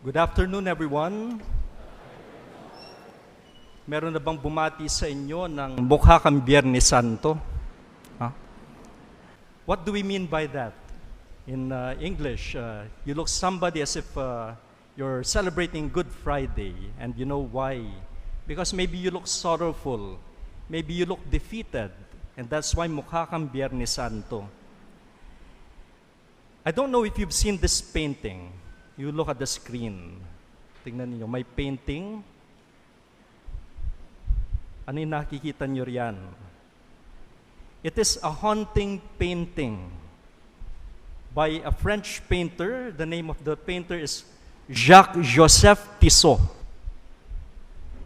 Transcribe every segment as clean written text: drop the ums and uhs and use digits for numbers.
Good afternoon, everyone. Meron na bang bumati sa inyo ng mukha kang Biyernes Santo? Huh? What do we mean by that? In English, you look somebody as if you're celebrating Good Friday, and you know why? Because maybe you look sorrowful, maybe you look defeated, and that's why mukha kang Biyernes Santo. I don't know if you've seen this painting. You look at the screen. Tingnan niyo, may painting. Ano yung nakikita niyo riyan? It is a haunting painting by a French painter. The name of the painter is Jacques-Joseph Tissot.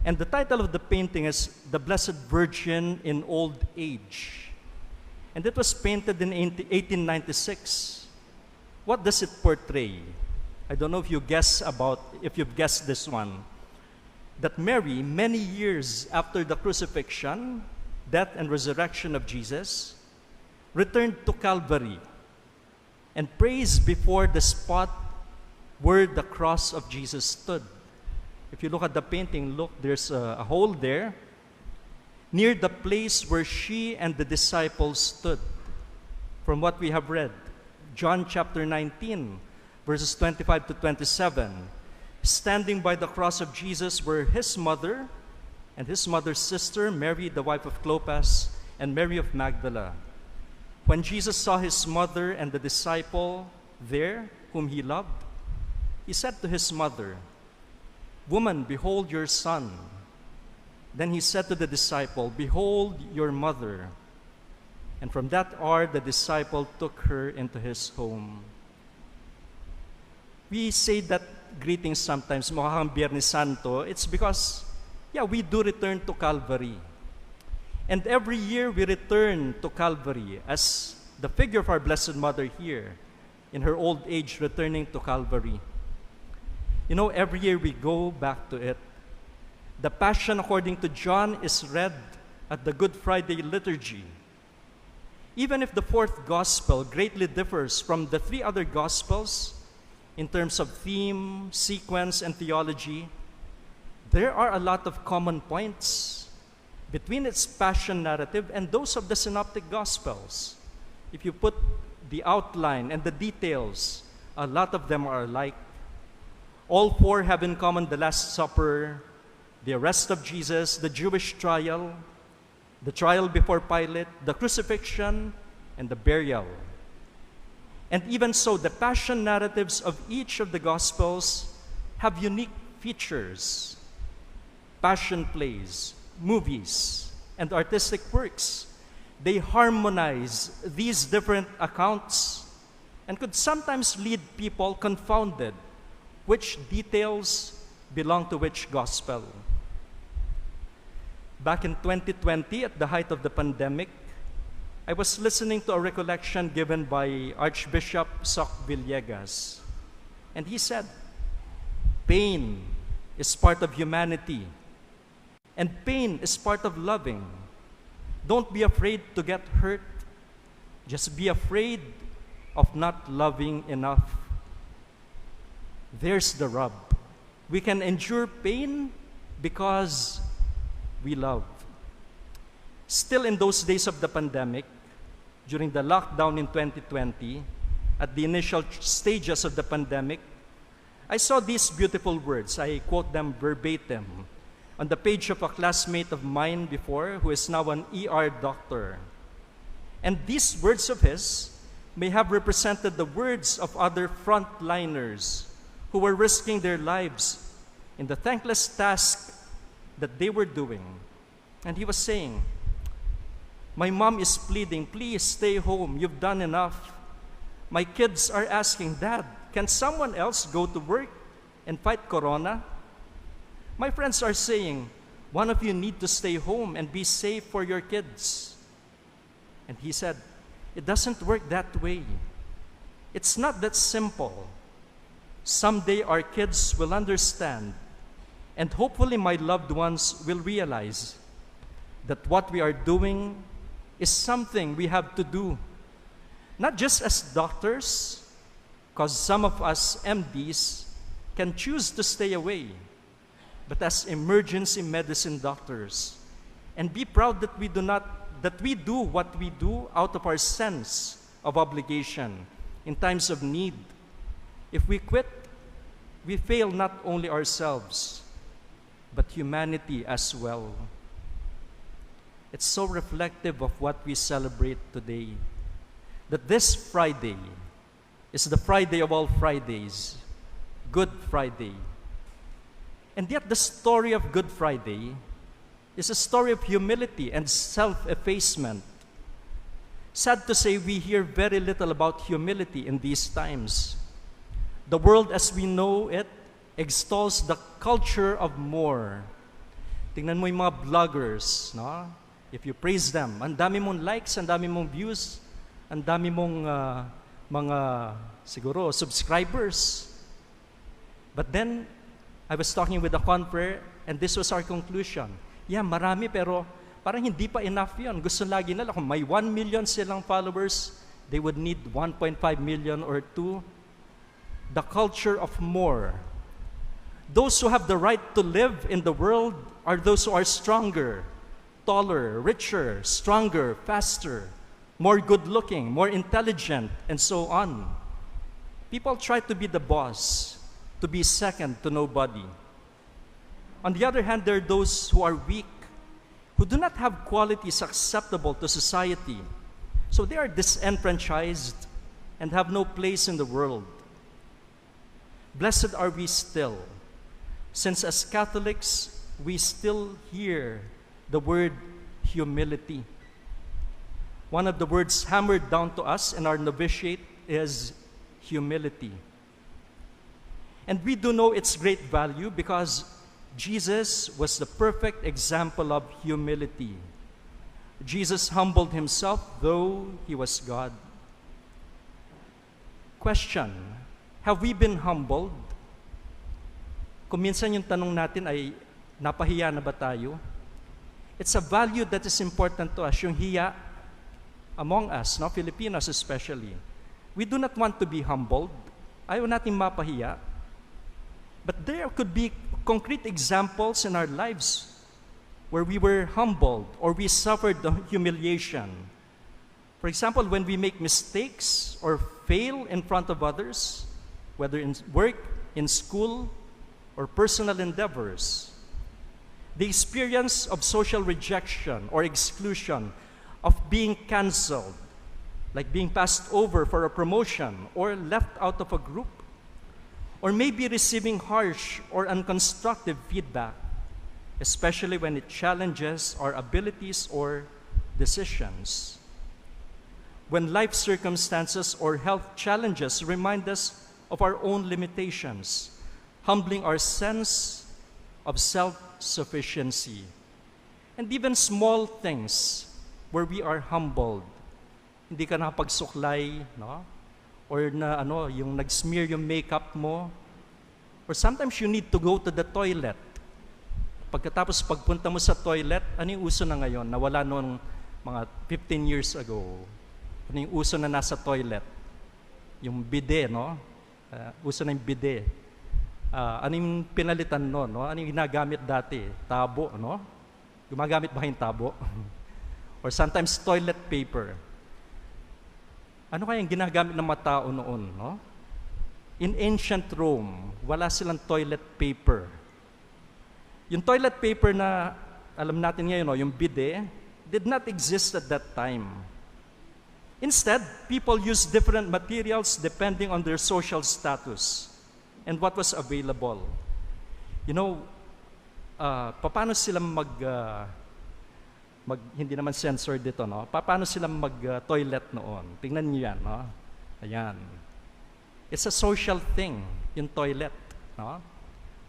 And the title of the painting is The Blessed Virgin in Old Age. And it was painted in 1896. What does it portray? I don't know if you've guessed this one. That Mary, many years after the crucifixion, death, and resurrection of Jesus, returned to Calvary and prays before the spot where the cross of Jesus stood. If you look at the painting, look, there's a hole there near the place where she and the disciples stood. From what we have read, John chapter 19, verses 25 to 27, standing by the cross of Jesus were his mother and his mother's sister, Mary, the wife of Clopas, and Mary of Magdala. When Jesus saw his mother and the disciple there, whom he loved, he said to his mother, "Woman, behold your son." Then he said to the disciple, "Behold your mother." And from that hour, the disciple took her into his home. We say that greeting sometimes, mukha kang Biyernes Santo. It's because, we do return to Calvary. And every year we return to Calvary as the figure of our Blessed Mother here, in her old age, returning to Calvary. You know, every year we go back to it. The Passion according to John is read at the Good Friday liturgy. Even if the fourth gospel greatly differs from the three other gospels in terms of theme, sequence, and theology, there are a lot of common points between its passion narrative and those of the synoptic gospels. If you put the outline and the details, a lot of them are alike. All four have in common the Last Supper, the arrest of Jesus, the Jewish trial, the trial before Pilate, the crucifixion, and the burial. And even so, the passion narratives of each of the Gospels have unique features. Passion plays, movies, and artistic works, they harmonize these different accounts and could sometimes lead people confounded which details belong to which Gospel. Back in 2020, at the height of the pandemic, I was listening to a recollection given by Archbishop Soc Villegas. And he said, pain is part of humanity. And pain is part of loving. Don't be afraid to get hurt. Just be afraid of not loving enough. There's the rub. We can endure pain because we love. Still in those days of the pandemic, during the lockdown in 2020, at the initial stages of the pandemic, I saw these beautiful words. I quote them verbatim on the page of a classmate of mine before, who is now an ER doctor. And these words of his may have represented the words of other frontliners who were risking their lives in the thankless task that they were doing. And he was saying, "My mom is pleading, please stay home, you've done enough. My kids are asking, Dad, can someone else go to work and fight Corona? My friends are saying, one of you need to stay home and be safe for your kids." And he said, it doesn't work that way. It's not that simple. Someday our kids will understand, and hopefully my loved ones will realize that what we are doing is something we have to do, not just as doctors, because some of us MDs can choose to stay away, but as emergency medicine doctors, and be proud that we do what we do out of our sense of obligation in times of need. If we quit, we fail not only ourselves, but humanity as well. It's so reflective of what we celebrate today, that this Friday is the Friday of all Fridays, Good Friday. And yet the story of Good Friday is a story of humility and self-effacement. Sad to say, we hear very little about humility in these times. The world as we know it extols the culture of more. Tingnan mo yung mga vloggers, no? If you praise them, ang dami mong likes, ang dami mong views, ang dami mong mga siguro subscribers. But then I was talking with a confrere, and this was our conclusion. Yeah, marami, pero parang hindi pa enough yun. Gusto lagi nila, kung may 1 million silang followers, they would need 1.5 million or 2. The culture of more. Those who have the right to live in the world are those who are stronger, taller, richer, stronger, faster, more good-looking, more intelligent, and so on. People try to be the boss, to be second to nobody. On the other hand, there are those who are weak, who do not have qualities acceptable to society. So they are disenfranchised and have no place in the world. Blessed are we still, since as Catholics, we still hear the word humility. One of the words hammered down to us in our novitiate is humility. And we do know its great value because Jesus was the perfect example of humility. Jesus humbled himself, though he was God. Question, have we been humbled? Kung minsan yung tanong natin ay, napahiya na ba tayo? It's a value that is important to us, yung hiya among us, no? Filipinos especially. We do not want to be humbled. Ayaw natin mapahiya. But there could be concrete examples in our lives where we were humbled or we suffered the humiliation. For example, when we make mistakes or fail in front of others, whether in work, in school, or personal endeavors. The experience of social rejection or exclusion, of being canceled, like being passed over for a promotion or left out of a group, or maybe receiving harsh or unconstructive feedback, especially when it challenges our abilities or decisions. When life circumstances or health challenges remind us of our own limitations, humbling our sense of self-sufficiency. And even small things where we are humbled. Hindi ka nakapagsuklay, no? Or na yung nag-smear yung makeup mo. Or sometimes you need to go to the toilet. Pagkatapos pagpunta mo sa toilet, ano yung uso na ngayon? Nawala noong mga 15 years ago. Ano yung uso na nasa toilet? Yung bidet, no? Uso na yung bidet. Ano yung pinalitan no? Ano yung ginagamit dati? Tabo, no? Gumagamit ba kayong tabo? Or sometimes toilet paper. Ano kaya yung ginagamit ng mga tao noon, no? In ancient Rome, wala silang toilet paper. Yung toilet paper na alam natin ngayon, no, yung bidet, did not exist at that time. Instead, people used different materials depending on their social status and what was available. You know, paano sila hindi naman censored dito, no? Paano sila mag-toilet noon? Tingnan niyo yan, no? Ayan. It's a social thing, yung toilet, no?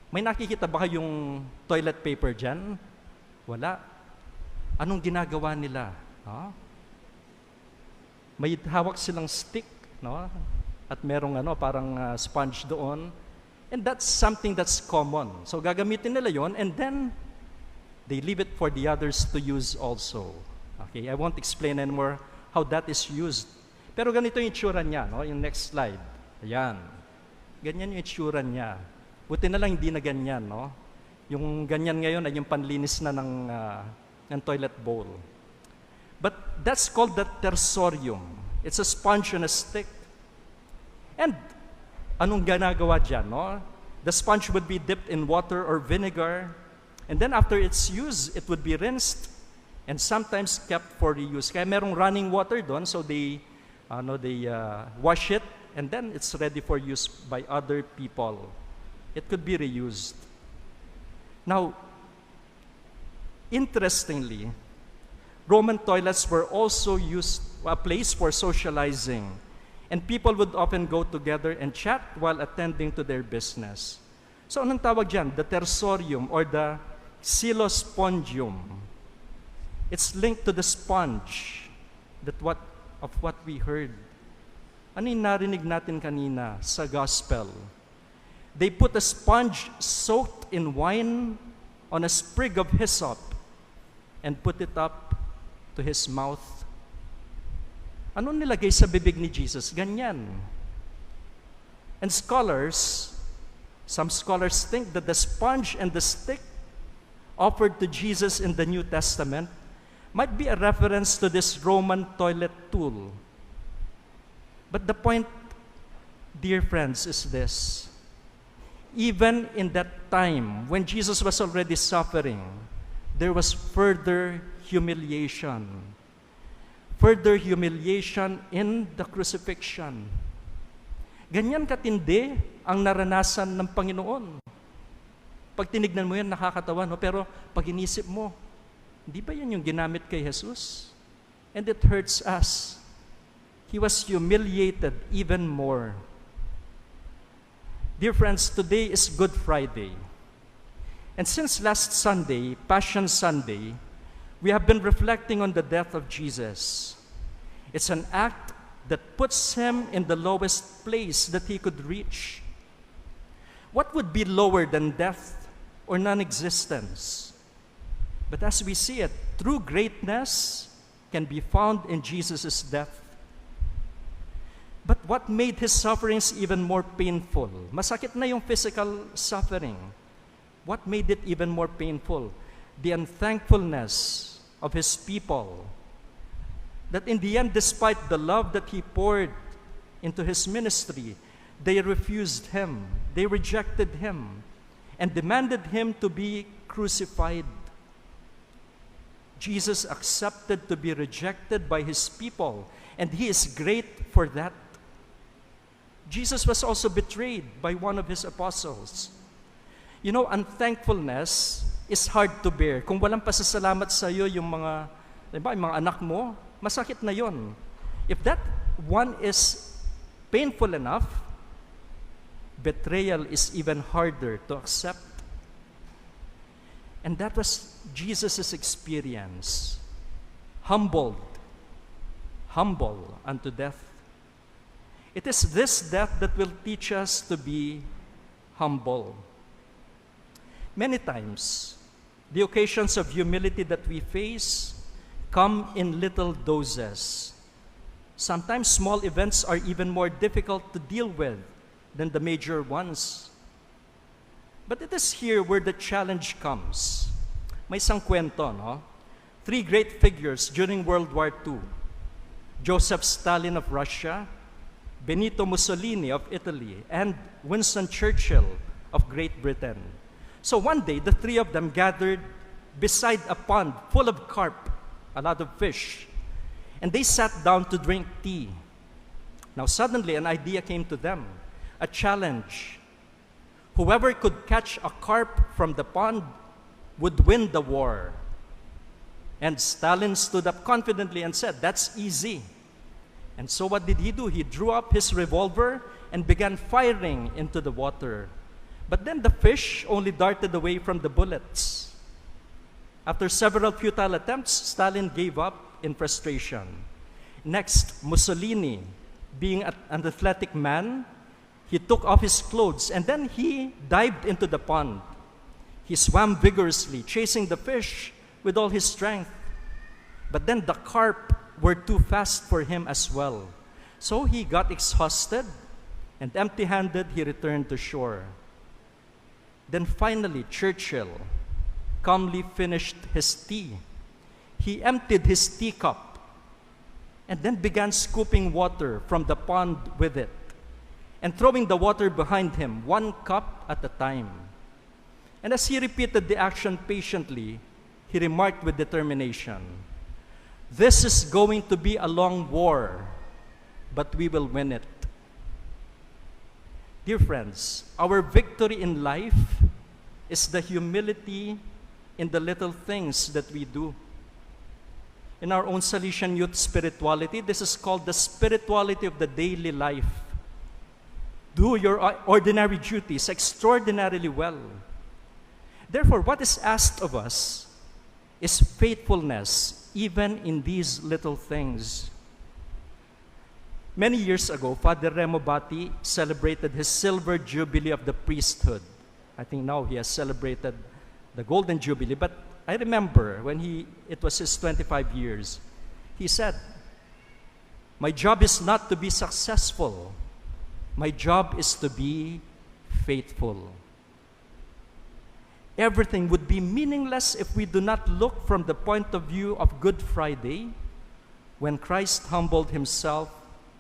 May nakikita ba kayong toilet paper dyan? Wala. Anong ginagawa nila? No? May hawak silang stick, no? At merong parang sponge doon. And that's something that's common. So gagamitin nila yon, and then they leave it for the others to use also. Okay, I won't explain anymore how that is used. Pero ganito yung itsura niya, no? Yung next slide. Ayan. Ganyan yung itsura niya. Buti na lang hindi na ganyan, no? Yung ganyan ngayon ay yung panlinis na ng toilet bowl. But that's called the tersorium. It's a sponge on a stick. And anong ginagawa dyan, no? The sponge would be dipped in water or vinegar, and then after its use, it would be rinsed and sometimes kept for reuse. Kaya merong running water doon, so they wash it, and then it's ready for use by other people. It could be reused. Now, interestingly, Roman toilets were also used a place for socializing, and people would often go together and chat while attending to their business. So anong tawag dyan? The tersorium or the silospongium. It's linked to the sponge of what we heard. Ano yung narinig natin kanina sa gospel? They put a sponge soaked in wine on a sprig of hyssop and put it up to his mouth. Ano nilagay sa bibig ni Jesus? Ganyan. And some scholars think that the sponge and the stick offered to Jesus in the New Testament might be a reference to this Roman toilet tool. But the point, dear friends, is this. Even in that time, when Jesus was already suffering, there was further humiliation. Further humiliation in the crucifixion. Ganyan katindi ang naranasan ng Panginoon. Pag tinignan mo yan, nakakatawa, no? Pero pag inisip mo, di ba yan yung ginamit kay Jesus? And it hurts us. He was humiliated even more. Dear friends, today is Good Friday. And since last Sunday, Passion Sunday, we have been reflecting on the death of Jesus. It's an act that puts him in the lowest place that he could reach. What would be lower than death or non-existence? But as we see it, true greatness can be found in Jesus' death. But what made his sufferings even more painful? Masakit na yung physical suffering. What made it even more painful? The unthankfulness of his people. That in the end, despite the love that he poured into his ministry, they refused him. They rejected him and demanded him to be crucified. Jesus accepted to be rejected by his people, and he is great for that. Jesus was also betrayed by one of his apostles. You know, unthankfulness is hard to bear. Kung walang pasasalamat sa iyo yung mga anak mo, masakit na yon. If that one is painful enough, betrayal is even harder to accept. And that was Jesus' experience. Humble unto death. It is this death that will teach us to be humble. Many times, the occasions of humility that we face come in little doses. Sometimes small events are even more difficult to deal with than the major ones. But it is here where the challenge comes. May isang kwento, no? 3 great figures during World War II. Joseph Stalin of Russia, Benito Mussolini of Italy, and Winston Churchill of Great Britain. So one day, the 3 of them gathered beside a pond full of carp, a lot of fish, and they sat down to drink tea. Now suddenly an idea came to them, a challenge. Whoever could catch a carp from the pond would win the war. And Stalin stood up confidently and said, "That's easy." And so what did he do? He drew up his revolver and began firing into the water. But then the fish only darted away from the bullets. After several futile attempts, Stalin gave up in frustration. Next, Mussolini, being an athletic man, he took off his clothes and then he dived into the pond. He swam vigorously, chasing the fish with all his strength. But then the carp were too fast for him as well. So he got exhausted, and empty-handed he returned to shore. Then finally, Churchill calmly finished his tea. He emptied his teacup and then began scooping water from the pond with it and throwing the water behind him, one cup at a time. And as he repeated the action patiently, he remarked with determination, "This is going to be a long war, but we will win it." Dear friends, our victory in life is the humility in the little things that we do. In our own Salesian Youth spirituality, this is called the spirituality of the daily life. Do your ordinary duties extraordinarily well. Therefore, what is asked of us is faithfulness even in these little things. Many years ago, Father Remo Bati celebrated his silver jubilee of the priesthood. I think now he has celebrated the golden jubilee, but I remember when it was his 25 years, he said, "My job is not to be successful. My job is to be faithful." Everything would be meaningless if we do not look from the point of view of Good Friday, when Christ humbled himself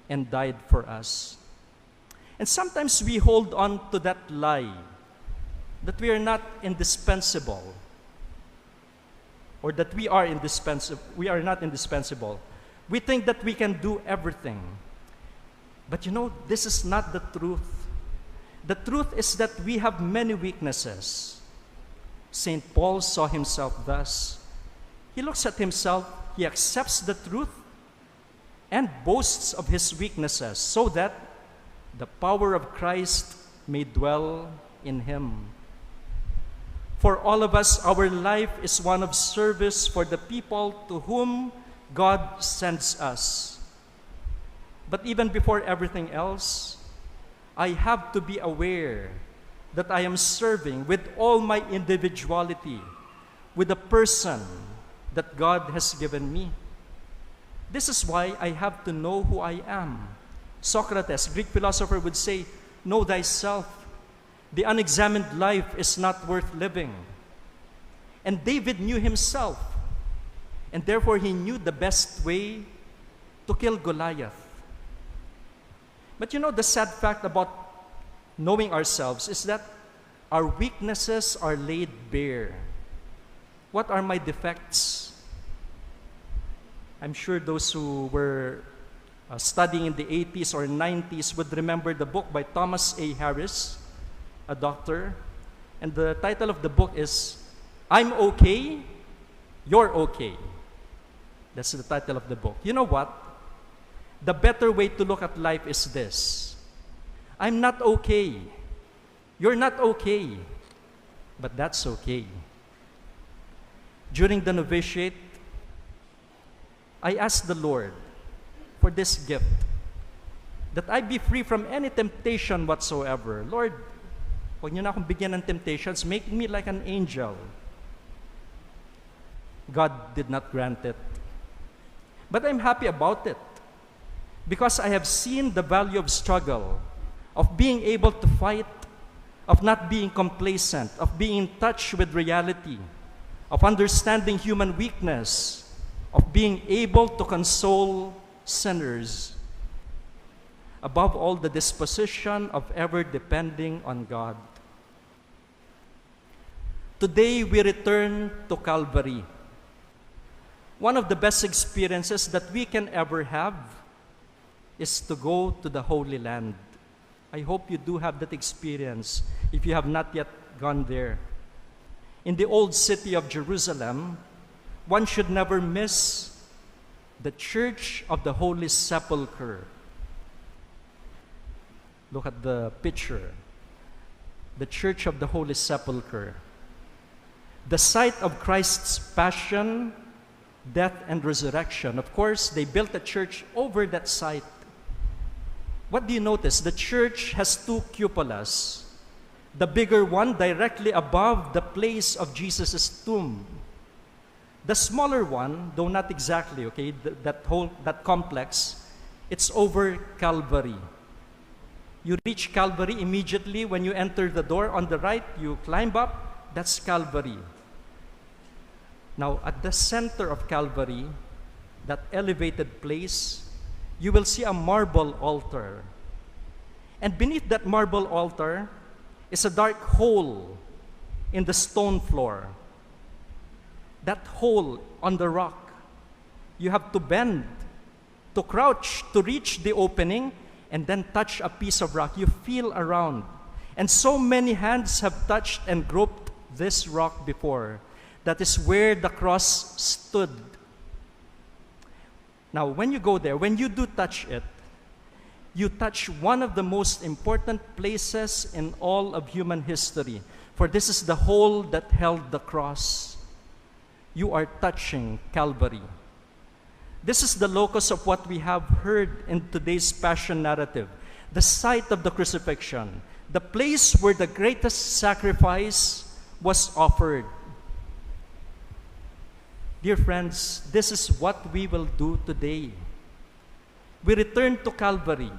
and died for us. And sometimes we hold on to that lie that we are not indispensable, or that we are not indispensable. We think that we can do everything. But you know, this is not the truth. The truth is that we have many weaknesses. St. Paul saw himself thus. He looks at himself, he accepts the truth, and boasts of his weaknesses, so that the power of Christ may dwell in him. For all of us, our life is one of service for the people to whom God sends us. But even before everything else, I have to be aware that I am serving with all my individuality, with the person that God has given me. This is why I have to know who I am. Socrates, Greek philosopher, would say, "Know thyself. The unexamined life is not worth living." And David knew himself, and therefore he knew the best way to kill Goliath. But you know, the sad fact about knowing ourselves is that our weaknesses are laid bare. What are my defects? I'm sure those who were studying in the 80s or 90s would remember the book by Thomas A. Harris, a doctor. And the title of the book is, "I'm Okay, You're Okay." That's the title of the book. You know what? The better way to look at life is this: I'm not okay. You're not okay. But that's okay. During the novitiate, I asked the Lord for this gift, that I be free from any temptation whatsoever. Lord, huwag niyo na akong bigyan ng temptations. Make me like an angel. God did not grant it. But I'm happy about it, because I have seen the value of struggle, of being able to fight, of not being complacent, of being in touch with reality, of understanding human weakness, of being able to console sinners. Above all, the disposition of ever depending on God. Today, we return to Calvary. One of the best experiences that we can ever have is to go to the Holy Land. I hope you do have that experience if you have not yet gone there. In the old city of Jerusalem, one should never miss the Church of the Holy Sepulchre. Look at the picture. The Church of the Holy Sepulchre. The site of Christ's passion, death, and resurrection. Of course, they built a church over that site. What do you notice? The church has two cupolas. The bigger one directly above the place of Jesus' tomb. The smaller one, though not exactly, okay, that complex, it's over Calvary. You reach Calvary immediately when you enter the door. On the right, you climb up. That's Calvary. Now, at the center of Calvary, that elevated place, you will see a marble altar. And beneath that marble altar is a dark hole in the stone floor. That hole on the rock, you have to bend, to crouch, to reach the opening, and then touch a piece of rock. You feel around. And so many hands have touched and groped this rock before. That is where the cross stood. Now, when you go there, when you do touch it, you touch one of the most important places in all of human history. For this is the hole that held the cross. You are touching Calvary. This is the locus of what we have heard in today's Passion narrative, the site of the crucifixion, the place where the greatest sacrifice was offered. Dear friends, this is what we will do today. We return to Calvary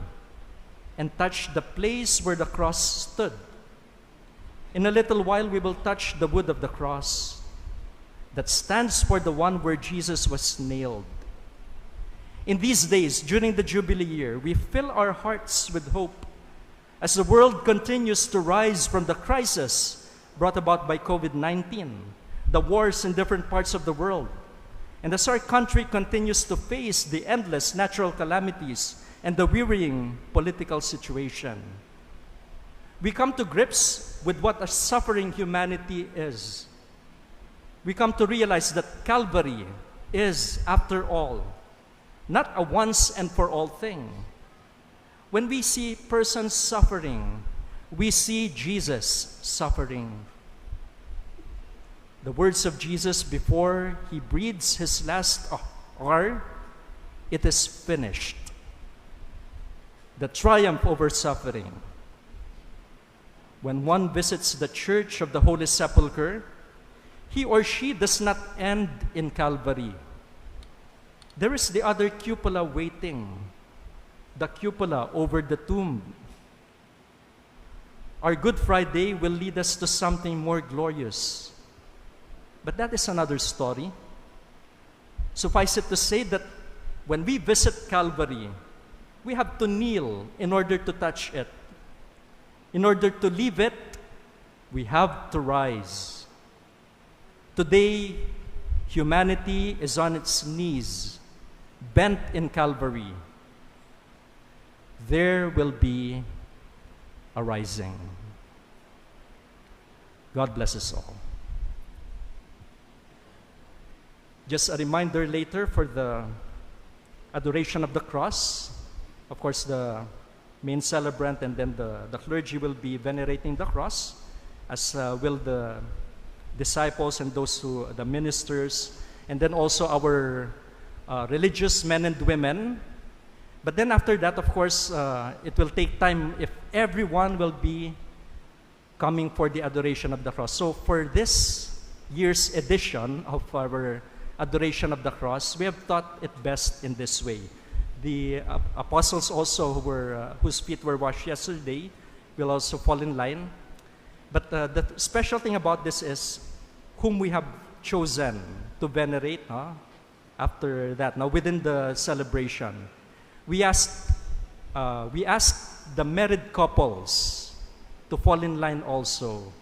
and touch the place where the cross stood. In a little while, we will touch the wood of the cross that stands for the one where Jesus was nailed. In these days, during the Jubilee year, we fill our hearts with hope as the world continues to rise from the crisis brought about by COVID-19, the wars in different parts of the world, and as our country continues to face the endless natural calamities and the wearying political situation. We come to grips with what a suffering humanity is. We come to realize that Calvary is, after all, not a once and for all thing. When we see persons suffering, we see Jesus suffering. The words of Jesus before he breathes his last are, "It is finished." The triumph over suffering. When one visits the Church of the Holy Sepulchre, he or she does not end in Calvary. There is the other cupola waiting, the cupola over the tomb. Our Good Friday will lead us to something more glorious. But that is another story. Suffice it to say that when we visit Calvary, we have to kneel in order to touch it. In order to leave it, we have to rise. Today, humanity is on its knees, bent in Calvary. There will be a rising. God bless us all. Just a reminder later for the adoration of the cross. Of course, the main celebrant and then the clergy will be venerating the cross, as will the disciples and the ministers, and then also our religious men and women. But then after that, of course, it will take time if everyone will be coming for the adoration of the cross. So for this year's edition of our adoration of the cross, we have thought it best in this way. The apostles also whose feet were washed yesterday will also fall in line. But the special thing about this is whom we have chosen to venerate after that. Now within the celebration, we asked the married couples to fall in line also.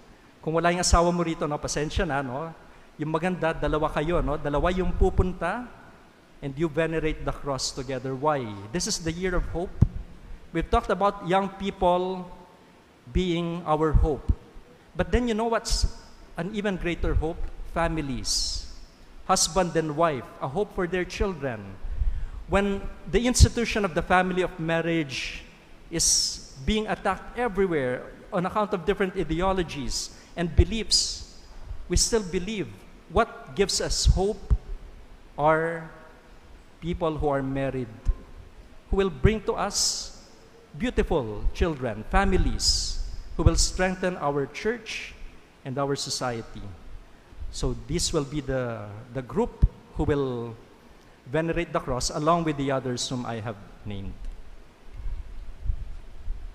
Kung wala yung asawa mo rito, pasensya na, no? Yung maganda, dalawa kayo, no? Dalawa yung pupunta, and you venerate the cross together. Why? This is the year of hope. We've talked about young people being our hope. But then you know what's an even greater hope? Families. Husband and wife, a hope for their children. When the institution of the family of marriage is being attacked everywhere on account of different ideologies and beliefs, we still believe. What gives us hope are people who are married, who will bring to us beautiful children, families, who will strengthen our church and our society. So this will be the group who will venerate the cross along with the others whom I have named.